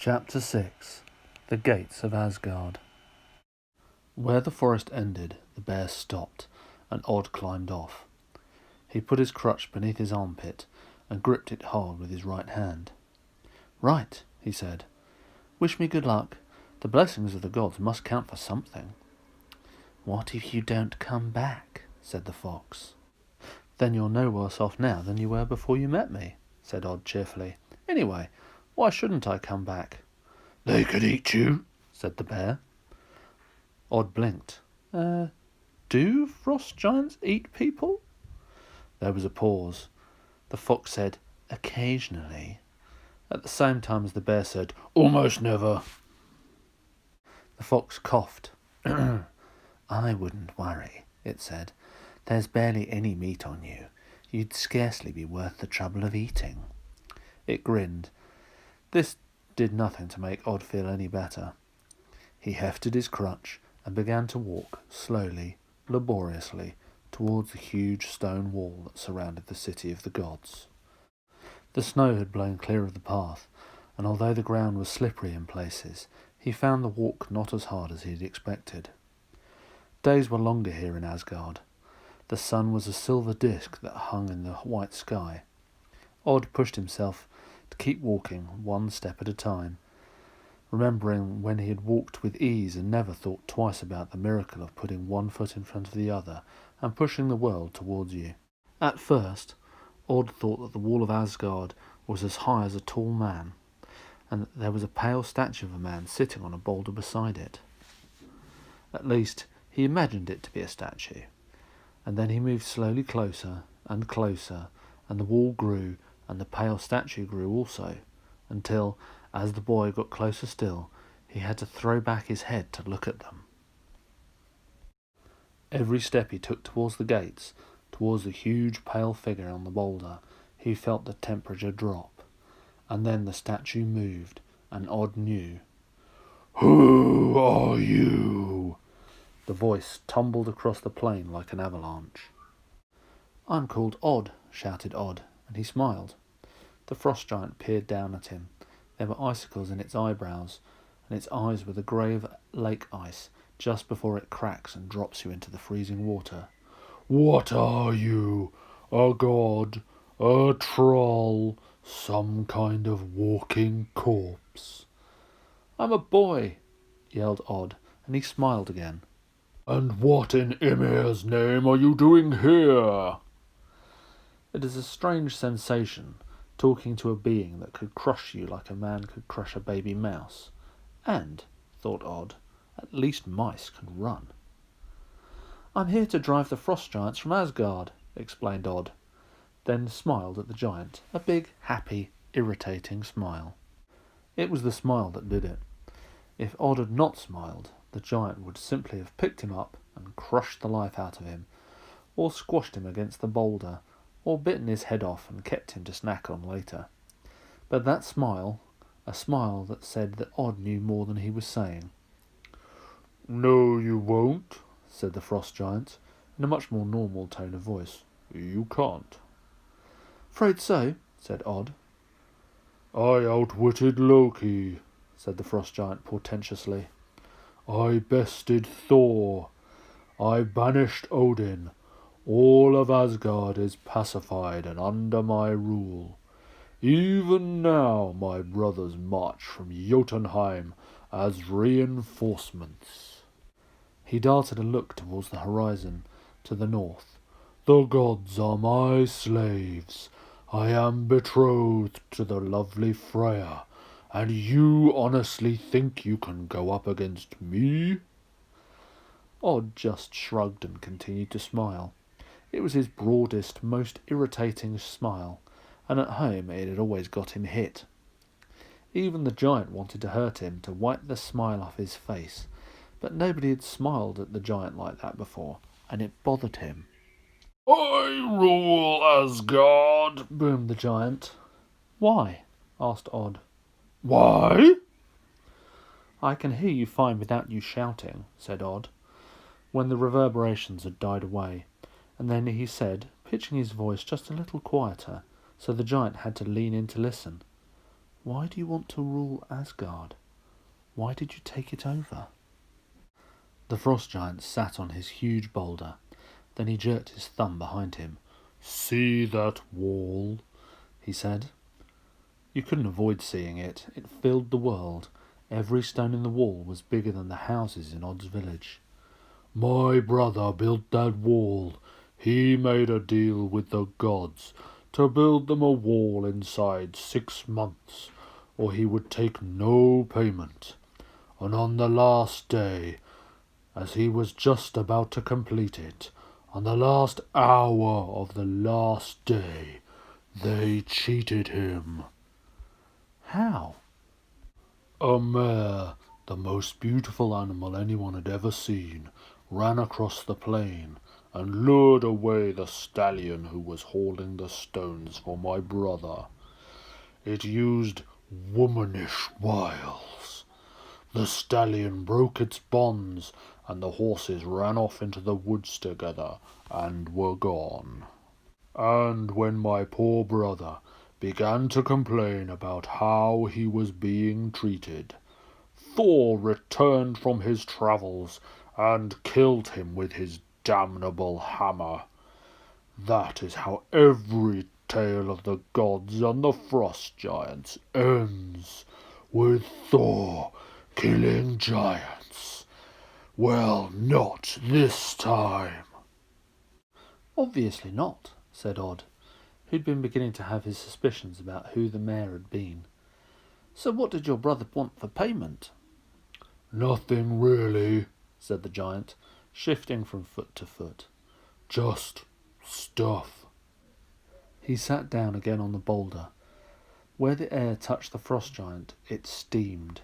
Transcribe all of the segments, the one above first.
Chapter 6. The Gates of Asgard. Where the forest ended, the bear stopped, and Odd climbed off. He put his crutch beneath his armpit and gripped it hard with his right hand. "Right," he said. "Wish me good luck. The blessings of the gods must count for something." "What if you don't come back?" said the fox. "Then you're no worse off now than you were before you met me," said Odd cheerfully. "Anyway, why shouldn't I come back?" "They could eat you," said the bear. Odd blinked. Do frost giants eat people?" There was a pause. The fox said, "Occasionally," at the same time as the bear said, "Almost never." The fox coughed. "I wouldn't worry," it said. "There's barely any meat on you. You'd scarcely be worth the trouble of eating." It grinned. This did nothing to make Odd feel any better. He hefted his crutch and began to walk slowly, laboriously, towards the huge stone wall that surrounded the city of the gods. The snow had blown clear of the path, and although the ground was slippery in places, he found the walk not as hard as he had expected. Days were longer here in Asgard. The sun was a silver disk that hung in the white sky. Odd pushed himself to keep walking one step at a time, remembering when he had walked with ease and never thought twice about the miracle of putting one foot in front of the other and pushing the world towards you. At first, Odd thought that the wall of Asgard was as high as a tall man, and that there was a pale statue of a man sitting on a boulder beside it. At least, he imagined it to be a statue, and then he moved slowly closer and closer, and the wall grew, and the pale statue grew also, until, as the boy got closer still, he had to throw back his head to look at them. Every step he took towards the gates, towards the huge pale figure on the boulder, he felt the temperature drop, and then the statue moved, and Odd knew. "Who are you?" The voice tumbled across the plain like an avalanche. "I'm called Odd," shouted Odd, and he smiled. The frost giant peered down at him. There were icicles in its eyebrows, and its eyes were the grey of lake ice just before it cracks and drops you into the freezing water. "What are you? A god? A troll? Some kind of walking corpse?" "I'm a boy," yelled Odd, and he smiled again. "And what in Ymir's name are you doing here?" It is a strange sensation, talking to a being that could crush you like a man could crush a baby mouse. And, thought Odd, at least mice can run. "I'm here to drive the frost giants from Asgard," explained Odd, then smiled at the giant, a big, happy, irritating smile. It was the smile that did it. If Odd had not smiled, the giant would simply have picked him up and crushed the life out of him, or squashed him against the boulder, or bitten his head off and kept him to snack on later. But that smile, a smile that said that Odd knew more than he was saying. "No, you won't," said the frost giant, in a much more normal tone of voice. "You can't." "'Fraid so," said Odd. "I outwitted Loki," said the frost giant portentously. "I bested Thor. I banished Odin. All of Asgard is pacified and under my rule. Even now my brothers march from Jotunheim as reinforcements." He darted a look towards the horizon, to the north. "The gods are my slaves. I am betrothed to the lovely Freya, and you honestly think you can go up against me?" Odd just shrugged and continued to smile. It was his broadest, most irritating smile, and at home it had always got him hit. Even the giant wanted to hurt him, to wipe the smile off his face, but nobody had smiled at the giant like that before, and it bothered him. "I rule Asgard," boomed the giant. "Why?" asked Odd. "Why?" "I can hear you fine without you shouting," said Odd, when the reverberations had died away, and then he said, pitching his voice just a little quieter, so the giant had to lean in to listen. Why do you want to rule Asgard? Why did you take it over? The frost giant sat on his huge boulder. Then he jerked his thumb behind him. See that wall? He said. You couldn't avoid seeing it. It filled the world. Every stone in the wall was bigger than the houses in Odd's village. My brother built that wall. He made a deal with the gods to build them a wall inside 6 months, or he would take no payment. And on the last day, as he was just about to complete it, on the last hour of the last day, they cheated him. How? A mare, the most beautiful animal anyone had ever seen, ran across the plain and lured away the stallion who was hauling the stones for my brother. It used womanish wiles. The stallion broke its bonds, and the horses ran off into the woods together and were gone. And when my poor brother began to complain about how he was being treated, Thor returned from his travels and killed him with his damnable hammer. That is how every tale of the gods and the frost giants ends, with Thor killing giants. Well, not this time. Obviously not, said Odd, who'd been beginning to have his suspicions about who the mayor had been. So what did your brother want for payment? Nothing really, said the giant, shifting from foot to foot. Just stuff. He sat down again on the boulder. Where the air touched the frost giant, it steamed.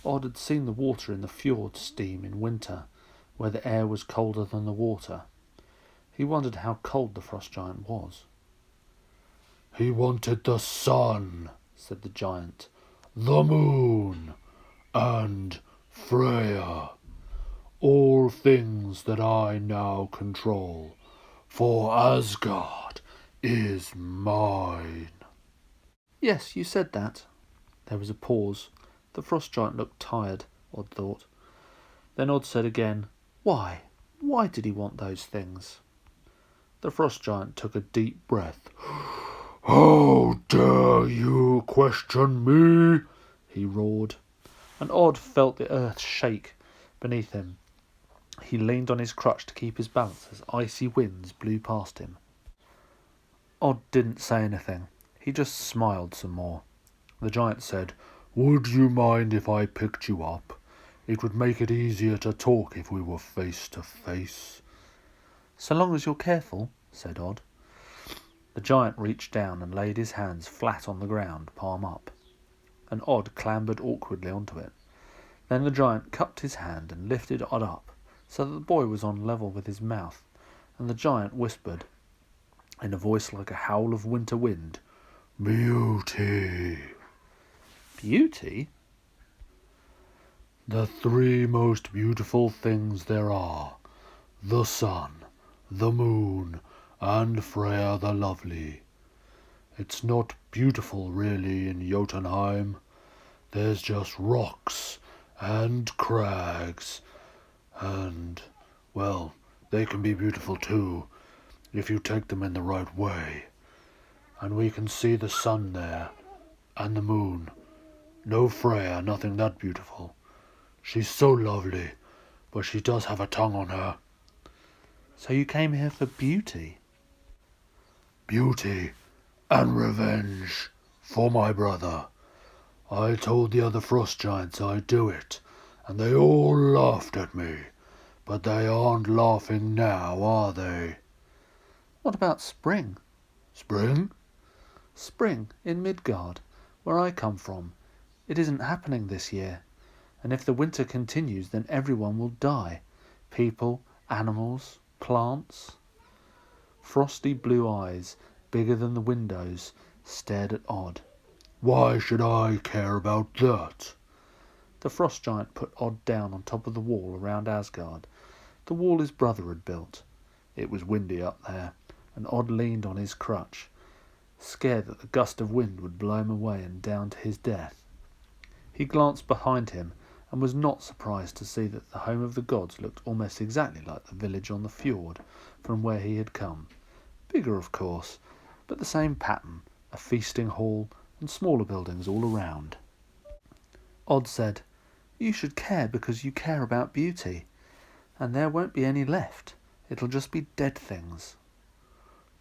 Odd had seen the water in the fjord steam in winter, where the air was colder than the water. He wondered how cold the frost giant was. He wanted the sun, said the giant, the moon, and Freya, all things that I now control, for Asgard is mine. Yes, you said that. There was a pause. The frost giant looked tired, Odd thought. Then Odd said again, Why? Why did he want those things? The frost giant took a deep breath. How dare you question me? He roared. And Odd felt the earth shake beneath him. He leaned on his crutch to keep his balance as icy winds blew past him. Odd didn't say anything. He just smiled some more. The giant said, Would you mind if I picked you up? It would make it easier to talk if we were face to face. So long as you're careful, said Odd. The giant reached down and laid his hands flat on the ground, palm up. And Odd clambered awkwardly onto it. Then the giant cupped his hand and lifted Odd up, so that the boy was on level with his mouth, and the giant whispered, in a voice like a howl of winter wind, Beauty. Beauty? The 3 most beautiful things there are, the sun, the moon, and Freya the Lovely. It's not beautiful really in Jotunheim. There's just rocks and crags and, well, they can be beautiful too, if you take them in the right way. And we can see the sun there, and the moon. No Freya, nothing that beautiful. She's so lovely, but she does have a tongue on her. So you came here for beauty? Beauty and revenge for my brother. I told the other frost giants I'd do it, and they all laughed at me. But they aren't laughing now, are they? What about spring? Spring? Spring in Midgard, where I come from. It isn't happening this year. And if the winter continues, then everyone will die. People, animals, plants. Frosty blue eyes, bigger than the windows, stared at Odd. Why should I care about that? The frost giant put Odd down on top of the wall around Asgard, the wall his brother had built. It was windy up there, and Odd leaned on his crutch. scared that the gust of wind would blow him away and down to his death. He glanced behind him and was not surprised to see that the home of the gods looked almost exactly like the village on the fjord from where he had come. Bigger, of course, but the same pattern, a feasting hall and smaller buildings all around. Odd said, "You should care because you care about beauty, and there won't be any left. It'll just be dead things."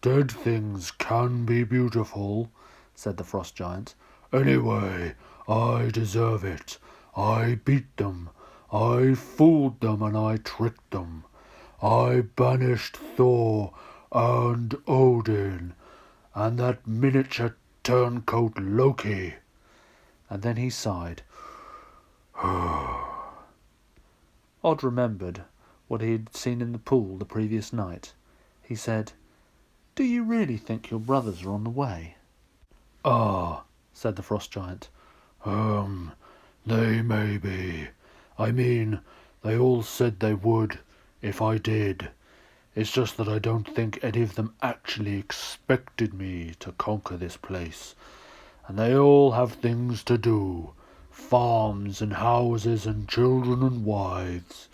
"Dead things can be beautiful," said the frost giant. "Anyway, I deserve it. I beat them. I fooled them and I tricked them. I banished Thor and Odin and that miniature turncoat Loki." And then he sighed. Odd remembered what he had seen in the pool the previous night. He said, "Do you really think your brothers are on the way?" "Ah," said the frost giant. They may be. I mean, they all said they would, if I did. It's just that I don't think any of them actually expected me to conquer this place. And they all have things to do. Farms and houses and children and wives.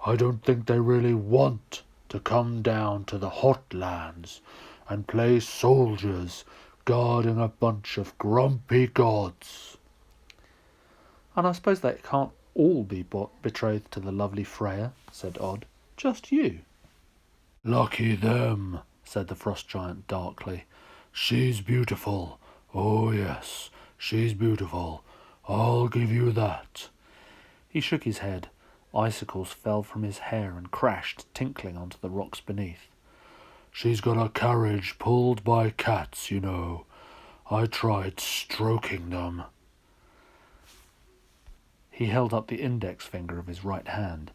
I don't think they really want to come down to the hot lands and play soldiers guarding a bunch of grumpy gods." "And I suppose they can't all be betrothed to the lovely Freya," said Odd. "Just you." "Lucky them," said the frost giant darkly. "She's beautiful. Oh yes, she's beautiful. I'll give you that." He shook his head. Icicles fell from his hair and crashed, tinkling onto the rocks beneath. "She's got a carriage pulled by cats, you know. I tried stroking them." He held up the index finger of his right hand.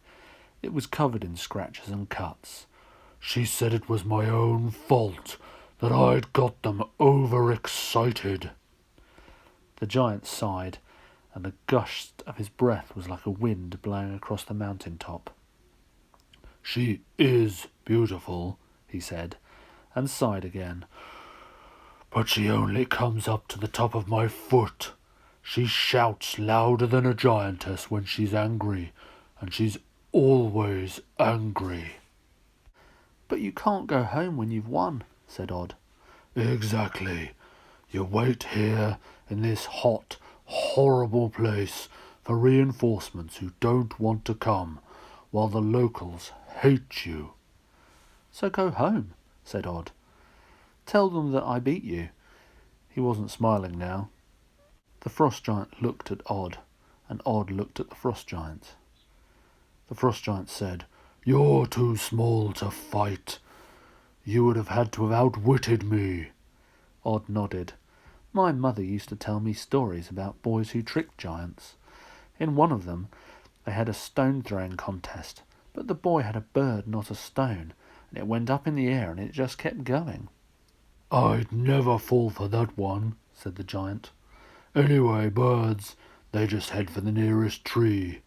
It was covered in scratches and cuts. "She said it was my own fault, that I'd got them overexcited." The giant sighed, and the gust of his breath was like a wind blowing across the mountain top. "She is beautiful," he said, and sighed again. "But she only comes up to the top of my foot. She shouts louder than a giantess when she's angry, and she's always angry." "But you can't go home when you've won," said Odd. "Exactly. You wait here in this hot, horrible place for reinforcements who don't want to come, while the locals hate you." "So go home," said Odd. "Tell them that I beat you." He wasn't smiling now. The frost giant looked at Odd, and Odd looked at the frost giant. The frost giant said, "You're too small to fight. You would have had to have outwitted me." Odd nodded. "My mother used to tell me stories about boys who tricked giants. In one of them, they had a stone-throwing contest, but the boy had a bird, not a stone, and it went up in the air and it just kept going." "I'd never fall for that one," said the giant. "Anyway, birds, they just head for the nearest tree."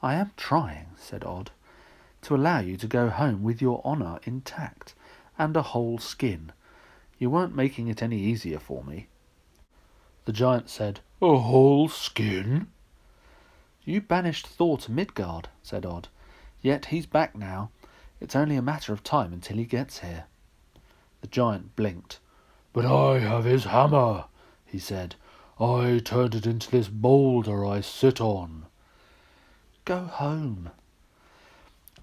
"I am trying," said Odd, "to allow you to go home with your honour intact, and a whole skin. You weren't making it any easier for me." The giant said, "A whole skin?" "You banished Thor to Midgard," said Odd. "Yet he's back now. It's only a matter of time until he gets here." The giant blinked. "But I have his hammer," he said. "I turned it into this boulder I sit on." "Go home."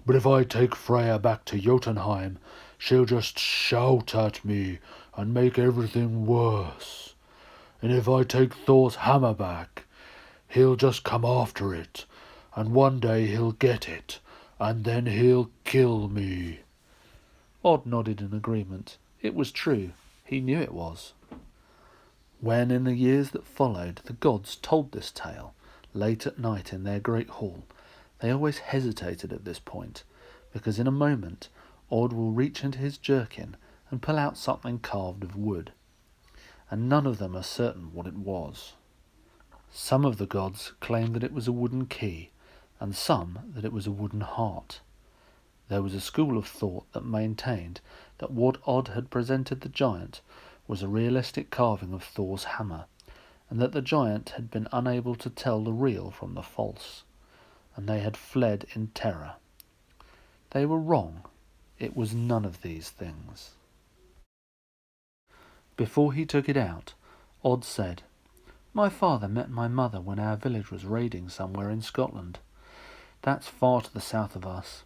"But if I take Freya back to Jotunheim, she'll just shout at me and make everything worse. And if I take Thor's hammer back, he'll just come after it, and one day he'll get it, and then he'll kill me." Odd nodded in agreement. It was true. He knew it was. When, in the years that followed, the gods told this tale, late at night in their great hall, they always hesitated at this point, because in a moment Odd will reach into his jerkin and pull out something carved of wood, and none of them are certain what it was. Some of the gods claimed that it was a wooden key, and some that it was a wooden heart. There was a school of thought that maintained that what Odd had presented the giant was a realistic carving of Thor's hammer, and that the giant had been unable to tell the real from the false, and they had fled in terror. They were wrong. It was none of these things. Before he took it out, Odd said, "My father met my mother when our village was raiding somewhere in Scotland. That's far to the south of us.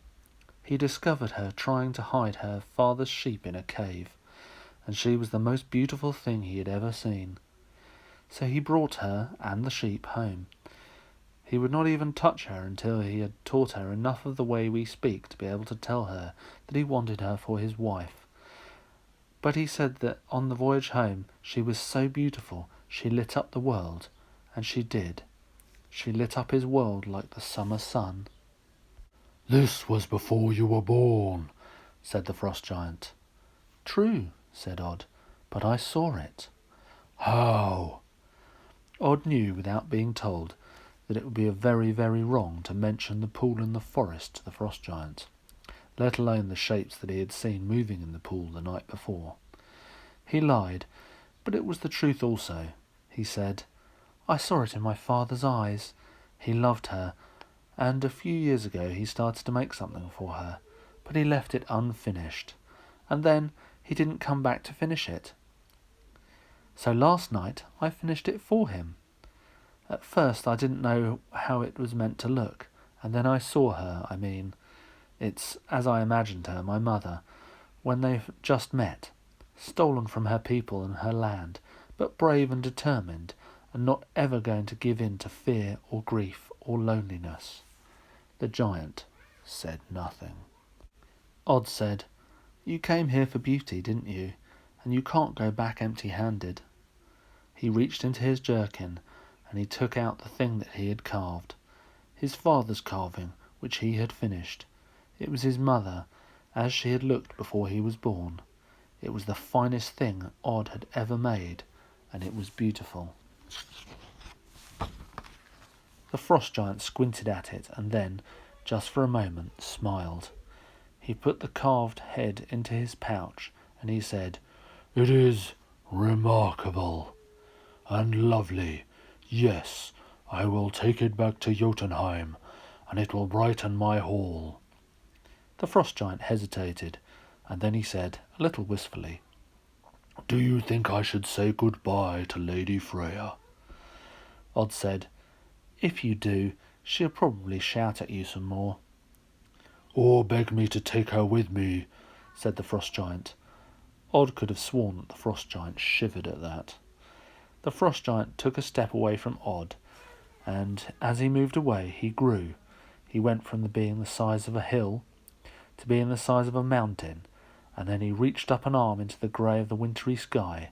He discovered her trying to hide her father's sheep in a cave, and she was the most beautiful thing he had ever seen. So he brought her and the sheep home. He would not even touch her until he had taught her enough of the way we speak to be able to tell her that he wanted her for his wife. But he said that on the voyage home she was so beautiful she lit up the world, and she did. She lit up his world like the summer sun." "This was before you were born," said the frost giant. "True," said Odd, "but I saw it." "How?" Odd knew without being told that it would be very, very wrong to mention the pool in the forest to the frost giant, let alone the shapes that he had seen moving in the pool the night before. He lied, but it was the truth also. He said, "I saw it in my father's eyes. He loved her, and a few years ago he started to make something for her, but he left it unfinished, and then he didn't come back to finish it. So last night I finished it for him. At first I didn't know how it was meant to look, and then I saw her, it's as I imagined her, my mother, when they just met, stolen from her people and her land, but brave and determined, and not ever going to give in to fear or grief or loneliness." The giant said nothing. Odd said, "You came here for beauty, didn't you? And you can't go back empty-handed." He reached into his jerkin, and he took out the thing that he had carved, his father's carving, which he had finished. It was his mother, as she had looked before he was born. It was the finest thing Odd had ever made, and it was beautiful. The frost giant squinted at it, and then, just for a moment, smiled. He put the carved head into his pouch, and he said, "It is remarkable and lovely. Yes, I will take it back to Jotunheim, and it will brighten my hall." The frost giant hesitated, and then he said, a little wistfully, "Do you think I should say goodbye to Lady Freya?" Odd said, "If you do, she'll probably shout at you some more." "Or beg me to take her with me," said the frost giant. Odd could have sworn that the frost giant shivered at that. The frost giant took a step away from Odd, and as he moved away he grew. He went from being the size of a hill to being the size of a mountain, and then he reached up an arm into the grey of the wintry sky.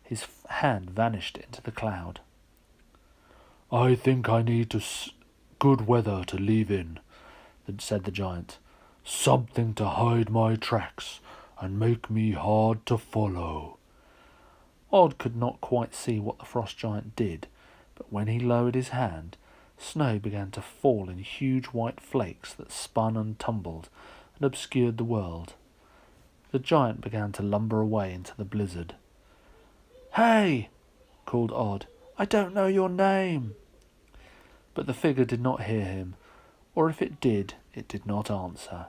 His hand vanished into the cloud. "I think I need good weather to leave in," said the giant. "Something to hide my tracks and make me hard to follow." Odd could not quite see what the frost giant did, but when he lowered his hand, snow began to fall in huge white flakes that spun and tumbled and obscured the world. The giant began to lumber away into the blizzard. "Hey!" called Odd. "I don't know your name." But the figure did not hear him, or if it did not answer.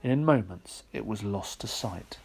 In moments it was lost to sight.